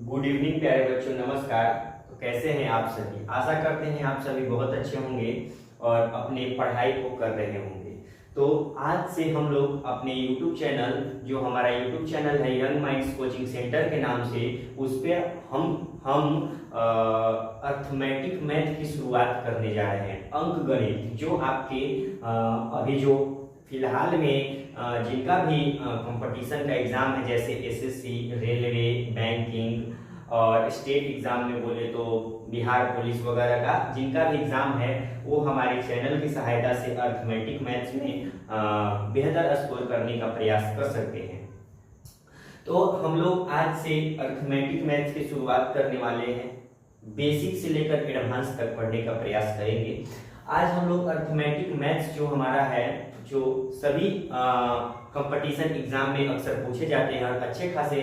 Good evening प्यारे बच्चों, नमस्कार। तो कैसे हैं आप सभी? आशा करते हैं आप सभी बहुत अच्छे होंगे और अपने पढ़ाई को कर रहे होंगे। तो आज से हम लोग अपने YouTube चैनल, जो हमारा YouTube चैनल है यंग माइंड्स कोचिंग सेंटर के नाम से, उस पर हम अर्थमेटिक मैथ की शुरुआत करने जा रहे हैं। अंक गणित जो आपके अभी जो फिलहाल में जिनका भी कंपटीशन का एग्जाम है, जैसे एसएससी, रेलवे, बैंकिंग और स्टेट एग्जाम में बोले तो बिहार पुलिस वगैरह का जिनका भी एग्जाम है, वो हमारे चैनल की सहायता से अर्थमेटिक मैथ्स में बेहतर स्कोर करने का प्रयास कर सकते हैं। तो हम लोग आज से अर्थमेटिक मैथ्स की शुरुआत करने वाले हैं। बेसिक से लेकर एडवांस तक पढ़ने का प्रयास करेंगे। आज हम लोग अर्थमेटिक मैथ्स जो हमारा है, जो सभी कंपटीशन एग्जाम में अक्सर पूछे जाते हैं और अच्छे खासे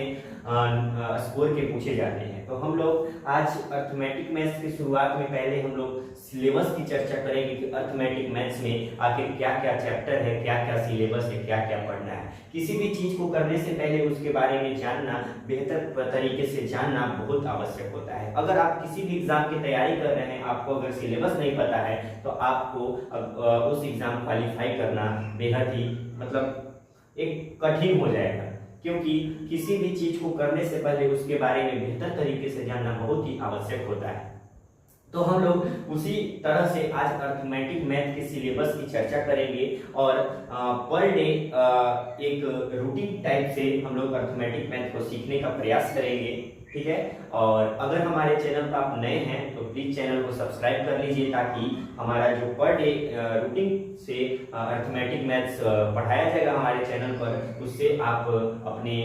स्कोर के पूछे जाते हैं। तो हम लोग आज अर्थमेटिक मैथ्स की शुरुआत में पहले हम लोग सिलेबस की चर्चा करेंगे कि अर्थमेटिक मैथ्स में आखिर क्या क्या चैप्टर है, क्या क्या सिलेबस है, क्या क्या पढ़ना है। किसी भी चीज को करने से पहले उसके बारे में जानना, बेहतर तरीके से जानना बहुत आवश्यक होता है। अगर आप किसी भी एग्जाम की तैयारी कर रहे हैं, आपको अगर सिलेबस नहीं पता है, तो आपको उस एग्जाम क्वालिफाई करना बेहद ही एक कठिन हो जाएगा, क्योंकि किसी भी चीज को करने से पहले उसके बारे में बेहतर तरीके से जानना बहुत ही आवश्यक होता है। तो हम लोग उसी तरह से आज अर्थमेटिक मैथ के सिलेबस की चर्चा करेंगे और पर डे एक रूटीन टाइप से हम लोग अर्थमेटिक मैथ को सीखने का प्रयास करेंगे। ठीक है। और अगर हमारे चैनल पर आप नए हैं तो प्लीज चैनल को सब्सक्राइब कर लीजिए, ताकि हमारा जो पर डे रूटीन से अर्थमेटिक मैथ्स पढ़ाया जाएगा हमारे चैनल पर, उससे आप अपने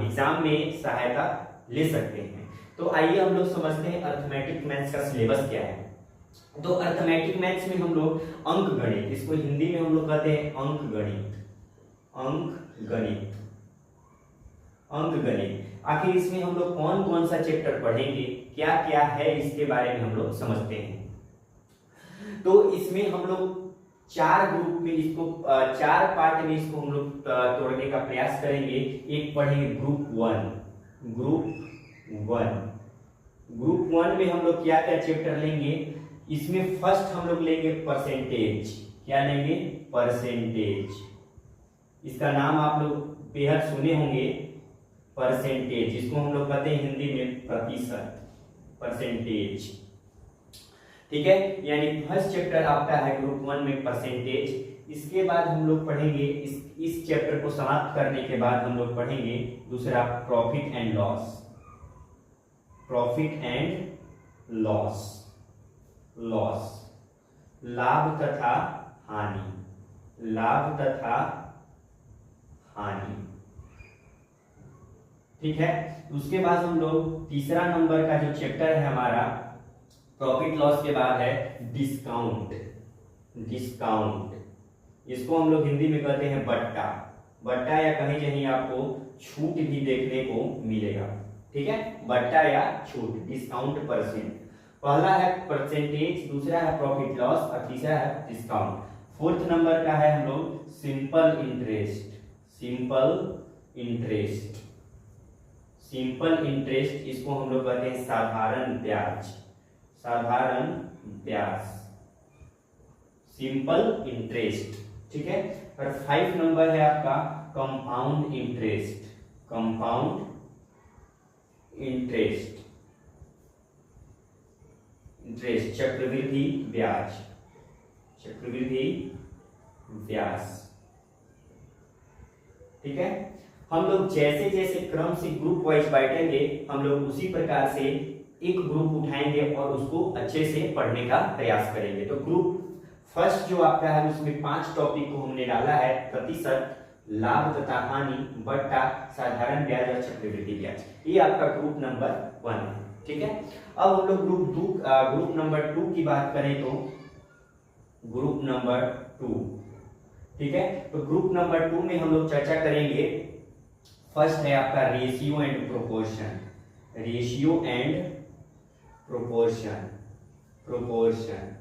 एग्जाम में सहायता ले सकते हैं। तो आइए हम लोग समझते हैं अर्थमेटिक मैथ्स का सिलेबस क्या है। तो अर्थमेटिक मैथ्स में हम लोग अंक गणित, इसको हिंदी में हम लोग कहते हैं अंक गणित। अंक गणित, अंक गणित। आखिर इसमें हम लोग कौन कौन सा चैप्टर पढ़ेंगे, क्या क्या है, इसके बारे में हम लोग समझते हैं। तो इसमें हम लोग चार ग्रुप में इसको, चार पार्ट में इसको हम लोग तोड़ने का प्रयास करेंगे। एक पढ़ेंगे ग्रुप वन। ग्रुप वन में हम लोग क्या क्या चैप्टर लेंगे। इसमें फर्स्ट हम लोग लेंगे परसेंटेज। क्या लेंगे? परसेंटेज। इसका नाम आप लोग बेहद सुने होंगे, परसेंटेज। इसको हम लोग कहते हैं हिंदी में प्रतिशत, परसेंटेज। ठीक है। यानी फर्स्ट चैप्टर आपका है ग्रुप वन में परसेंटेज। इसके बाद हम लोग पढ़ेंगे, इस चैप्टर को समाप्त करने के बाद हम लोग पढ़ेंगे दूसरा profit and loss. Profit and loss, loss, लाभ तथा हानि, लाभ तथा हानि। ठीक है। उसके बाद हम लोग तीसरा नंबर का जो चैप्टर है हमारा प्रॉफिट लॉस के बाद है डिस्काउंट। डिस्काउंट, इसको हम लोग हिंदी में कहते हैं बट्टा। बट्टा या कहीं कहीं आपको छूट भी देखने को मिलेगा। ठीक है, बट्टा या छूट, डिस्काउंट परसेंट। पहला है परसेंटेज, दूसरा है प्रॉफिट लॉस और तीसरा है डिस्काउंट। फोर्थ नंबर का है हम लोग simple interest. Simple interest, simple interest, इसको हम लोग कहते हैं साधारण ब्याज। साधारण ब्याज, सिंपल इंटरेस्ट। ठीक है। और 5 नंबर है आपका compound interest. Compound interest, interest, चक्रवृद्धि ब्याज। चक्रवृद्धि ब्याज। ठीक है। हम लोग जैसे जैसे क्रम से ग्रुप वाइज बांटेंगे, हम लोग उसी प्रकार से एक ग्रुप उठाएंगे और उसको अच्छे से पढ़ने का प्रयास करेंगे। तो ग्रुप फर्स्ट जो आपका है उसमें 5 टॉपिक को हमने डाला है, प्रतिशत, लाभ तथा हानि, बट्टा, साधारण ब्याज और चक्रवृद्धि ब्याज। ये आपका ग्रुप नंबर 1 है। ठीक है। अब हम लोग ग्रुप नंबर 2 की बात करें तो ग्रुप नंबर 2। ठीक है। तो ग्रुप नंबर 2 में हम लोग चर्चा करेंगे, फर्स्ट है आपका ratio and proportion. Ratio and proportion, proportion,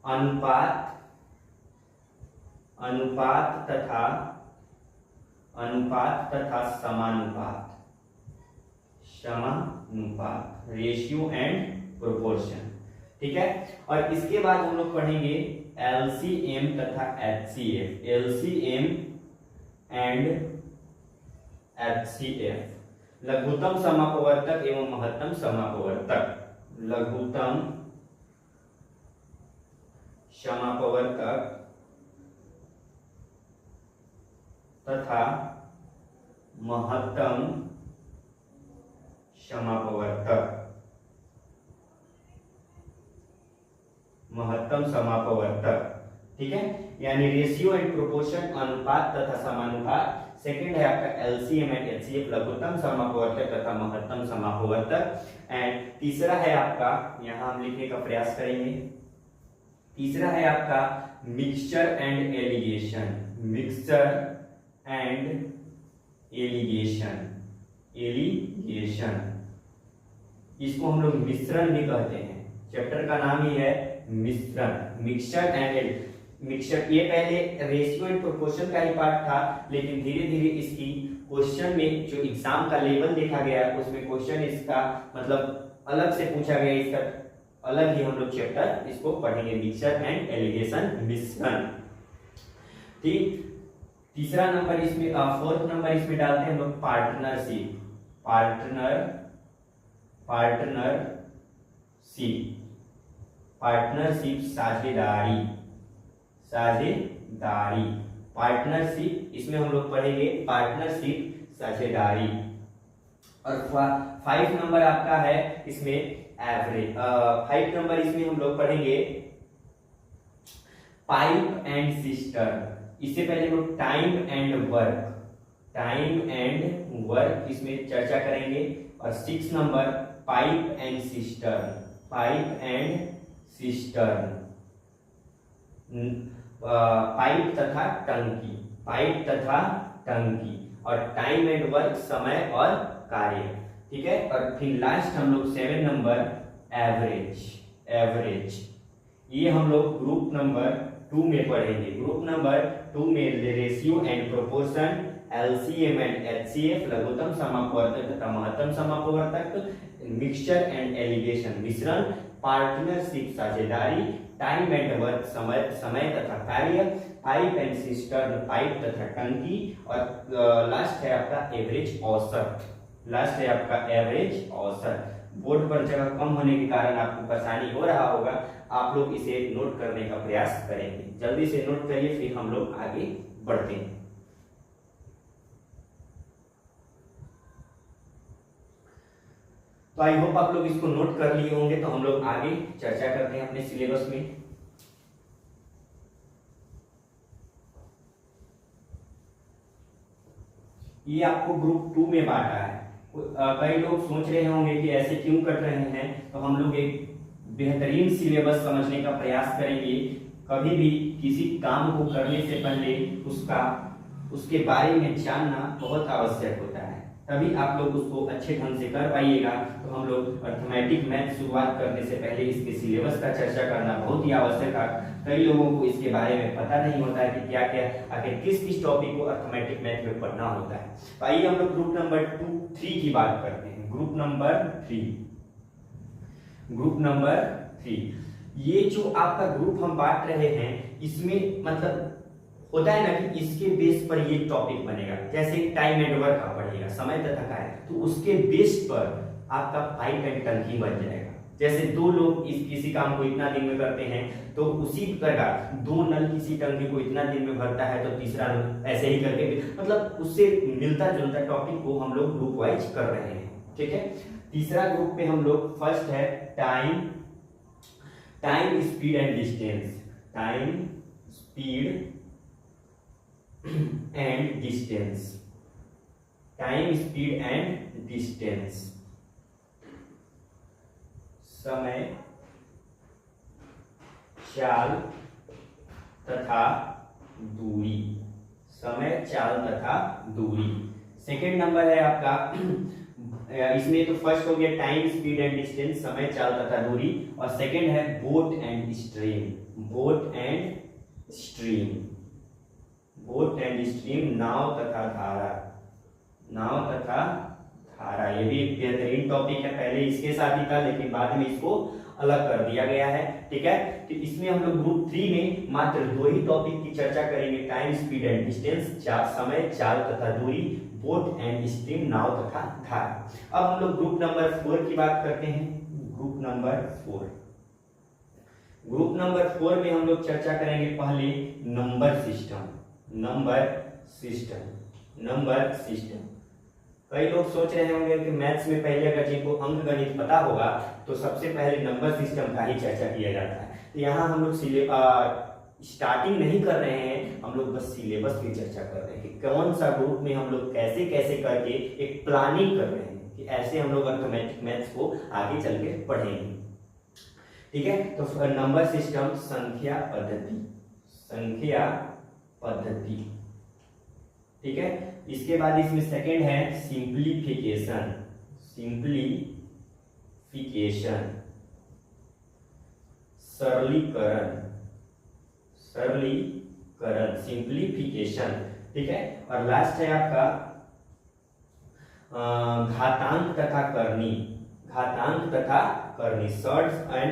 अनुपात, अनुपात तथा अनुपात तथा समानुपात, समानुपात, रेशियो एंड प्रोपोर्शन। ठीक है, और इसके बाद हम लोग पढ़ेंगे एलसीएम तथा एचसीएफ, एलसीएम एंड एचसीएफ, लघुत्तम समापवर्तक एवं महत्तम समापवर्तक, लघुत्तम समापवर्तक तथा महत्तम समापवर्तक, महत्तम समापवर्तक। ठीक है, यानी रेशियो एंड प्रोपोर्शन, अनुपात तथा समानुपात। सेकंड है आपका एलसीएम एंड एचसीएफ, लघुत्तम समापवर्तक तथा महत्तम समापवर्तक। एंड तीसरा है आपका, यहां हम लिखने का प्रयास करेंगे, तीसरा है आपका mixture and allegation, mixture and allegation, allegation, इसको हम लोग मिश्रण भी कहते हैं। चैप्टर का नाम ही है मिश्रण, मिक्सचर एंड मिक्सचर। ये पहले रेशियो एंड प्रोपोर्शन का ही पार्ट था, लेकिन धीरे धीरे इसकी क्वेश्चन में जो एग्जाम का लेवल देखा गया उसमें क्वेश्चन इसका मतलब अलग से पूछा गया, इसका अलग ही हम लोग चैप्टर इसको पढ़ेंगे, मिक्सचर एंड एलिगेशन, मिश्रण। ठीक, तीसरा नंबर इसमें, फोर्थ नंबर इसमें डालते हैं हम लोग पार्टनरशिप, पार्टनरशिप, साझेदारी, साझेदारी, पार्टनरशिप, इसमें हम लोग पढ़ेंगे पार्टनरशिप, साझेदारी। और 5 नंबर आपका है इसमें एवरेज, 5 नंबर इसमें हम लोग पढ़ेंगे पाइप एंड सिस्टर्न। इससे पहले हम लोग टाइम एंड वर्क इसमें चर्चा करेंगे। और 6 number pipe and cistern, pipe and cistern, pipe तथा टंकी, पाइप तथा टंकी। और टाइम एंड वर्क, समय और कार्य। ठीक है, और फिर लास्ट हम लोग 7 नंबर एवरेज, एवरेज, ये हम लोग ग्रुप नंबर 2 में पढ़ेंगे। ग्रुप नंबर 2 में ratio and proportion, LCM and HCF, लघुत्तम समापवर्तक तथा महत्तम समापवर्तक, मिक्सचर एंड एलिगेशन, मिश्रण, पार्टनरशिप, साझेदारी, टाइम एंड वर्क, समय तथा कार्य, पाइप एंड सिस्टर्न, पाइप तथा टंकी। और लास्ट है आपका एवरेज, औसत, लास्ट है आपका एवरेज, औसत। बोर्ड पर जगह कम होने के कारण आपको परेशानी हो रहा होगा, आप लोग इसे नोट करने का प्रयास करेंगे, जल्दी से नोट करिए, फिर हम लोग आगे बढ़ते हैं। तो आई होप आप लोग इसको नोट कर लिए होंगे, तो हम लोग आगे चर्चा करते हैं अपने सिलेबस में। ये आपको ग्रुप 2 में बांटा है। कई लोग सोच रहे होंगे कि ऐसे क्यों कर रहे हैं, तो हम लोग एक बेहतरीन सिलेबस समझने का प्रयास करेंगे। कभी भी किसी काम को करने से पहले उसके बारे में जानना बहुत आवश्यक होता है, तभी आप लोग उसको अच्छे ढंग से कर पाइएगा। तो हम लोग अर्थमेटिक मैथ शुरुआत करने से पहले इसके सिलेबस का चर्चा करना बहुत ही आवश्यक है। कई लोगों को इसके बारे में पता नहीं होता है कि क्या क्या आखिर किस किस टॉपिक को अर्थमेटिक मैथ में पढ़ना होता है। तो आइए हम लोग ग्रुप नंबर 3 की बात करते हैं। ग्रुप नंबर 3, ये जो आपका ग्रुप हम बांट रहे हैं, इसमें मतलब होता है ना कि इसके बेस पर ये टॉपिक बनेगा। जैसे टाइम एंड वर्क का पढ़ेगा, समय तथा कार्य, तो उसके बेस पर आपका पाइप एंड टंकी बन जाएगा। जैसे 2 लोग किसी काम को इतना दिन में करते हैं, तो उसी प्रकार 2 नल किसी टंकी को इतना दिन में भरता है, तो तीसरा नल ऐसे ही करके, मतलब उससे मिलता जुलता टॉपिक को हम लोग ग्रुप वाइज कर रहे हैं। ठीक है, तीसरा ग्रुप पे हम लोग फर्स्ट है time, speed and distance, time, speed and distance, time, speed and distance, समय, चाल तथा दूरी, समय, चाल तथा दूरी। सेकेंड नंबर है आपका, इसमें तो फर्स्ट हो गया टाइम, स्पीड एंड डिस्टेंस, समय, चाल तथा दूरी, और सेकेंड है boat and stream, boat and stream, boat and stream, नाव तथा धारा, नाव तथा धारा। ये भी एक बेहतरीन टॉपिक है, पहले इसके साथ ही था लेकिन बाद में इसको अलग कर दिया गया है। ठीक है, तो इसमें हम लोग ग्रुप 3 में मात्र 2 ही टॉपिक की चर्चा करेंगे, टाइम, स्पीड एंड डिस्टेंस, समय, चाल तथा दूरी, बोट एंड स्ट्रीम, नाव तथा धारा। अब हम लोग ग्रुप नंबर 4 की बात करते हैं। ग्रुप नंबर 4, ग्रुप नंबर 4 में हम लोग चर्चा करेंगे पहले number system, number system, number system. कई लोग सोच रहे होंगे कि मैथ्स में पहले अगर जिनको अंक गणित पता होगा तो सबसे पहले नंबर सिस्टम का ही चर्चा किया जाता है। तो यहाँ हम लोग स्टार्टिंग नहीं कर रहे हैं, हम लोग बस सिलेबस की चर्चा कर रहे हैं कि कौन सा ग्रुप में हम लोग कैसे कैसे करके एक प्लानिंग कर रहे हैं कि ऐसे हम लोग अर्थमेटिक मैथ्स को आगे चल के पढ़ेंगे। ठीक है, तो नंबर सिस्टम, संख्या पद्धति, संख्या पद्धति। ठीक है, इसके बाद इसमें सेकेंड है सिंप्लीफिकेशन, सिंप्लीफिकेशन, सरलीकरण, सरलीकरण, सिंप्लीफिकेशन। ठीक है, और लास्ट है आपका घातांक तथा करनी, घातांक तथा करनी, शॉर्ट्स एंड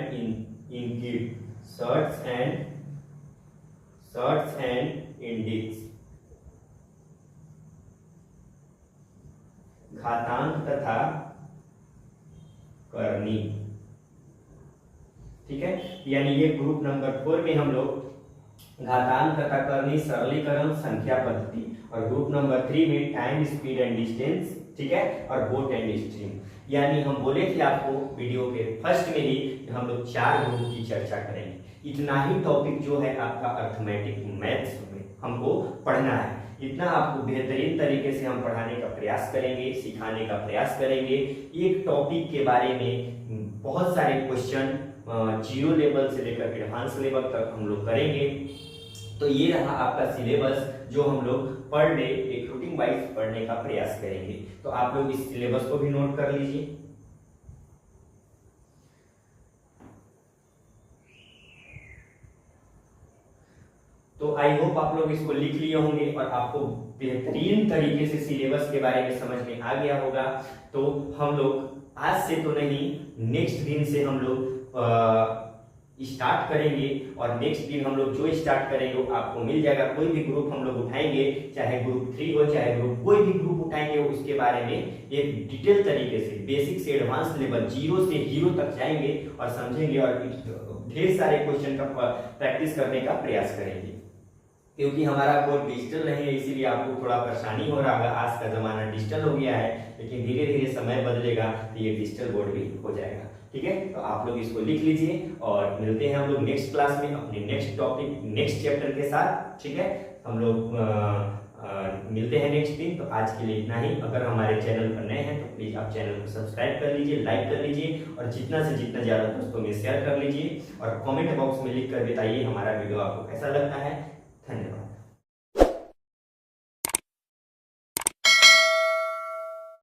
इंडिक्स, शॉर्ट्स एंड इंडिक्स, घातांक तथा करनी। ठीक है, यानी ये ग्रुप नंबर 4 में हम लोग घातांक तथा करनी, सरलीकरण, संख्या पद्धति, और ग्रुप नंबर 3 में टाइम, स्पीड एंड डिस्टेंस, ठीक है, और बोट एंड स्ट्रीम। यानी हम बोले थे आपको वीडियो के फर्स्ट में ही हम लोग 4 ग्रुप की चर्चा करेंगे। इतना ही टॉपिक जो है आपका अर्थमेटिक मैथ्स में हमको पढ़ना है, इतना आपको बेहतरीन तरीके से हम पढ़ाने का प्रयास करेंगे, सिखाने का प्रयास करेंगे। एक टॉपिक के बारे में बहुत सारे क्वेश्चन 0 लेवल से लेकर एडवांस लेवल तक हम लोग करेंगे। तो ये रहा आपका सिलेबस जो हम लोग पर डे एक रूटीन वाइज पढ़ने का प्रयास करेंगे। तो आप लोग इस सिलेबस को भी नोट कर लीजिए। तो आई होप आप लोग इसको लिख लिए होंगे और आपको बेहतरीन तरीके से सिलेबस के बारे में समझ में आ गया होगा। तो हम लोग आज से तो नहीं, नेक्स्ट दिन से हम लोग स्टार्ट करेंगे, और नेक्स्ट दिन हम लोग जो स्टार्ट करेंगे वो आपको मिल जाएगा। कोई भी ग्रुप हम लोग उठाएंगे, चाहे ग्रुप 3 हो चाहे ग्रुप कोई भी ग्रुप उठाएंगे, उसके बारे में एक डिटेल तरीके से बेसिक से एडवांस लेवल 0 से हीरो तक जाएंगे और समझेंगे, और ढेर सारे क्वेश्चन का प्रैक्टिस करने का प्रयास करेंगे। क्योंकि हमारा बोर्ड डिजिटल नहीं है, इसीलिए आपको थोड़ा परेशानी हो रहा होगा। आज का जमाना डिजिटल हो गया है, लेकिन धीरे धीरे समय बदलेगा तो ये डिजिटल बोर्ड भी हो जाएगा। ठीक है, तो आप लोग इसको लिख लीजिए, और मिलते हैं हम लोग नेक्स्ट क्लास में अपने नेक्स्ट टॉपिक, नेक्स्ट चैप्टर के साथ। ठीक है, हम लोग मिलते हैं नेक्स्ट दिन। तो आज के लिए इतना ही। अगर हमारे चैनल पर नए हैं तो प्लीज आप चैनल को सब्सक्राइब कर लीजिए, लाइक कर लीजिए, और जितना से जितना ज्यादा दोस्तों में शेयर कर लीजिए, और कमेंट बॉक्स में लिख कर बताइए हमारा वीडियो आपको कैसा लगता है। धन्यवाद।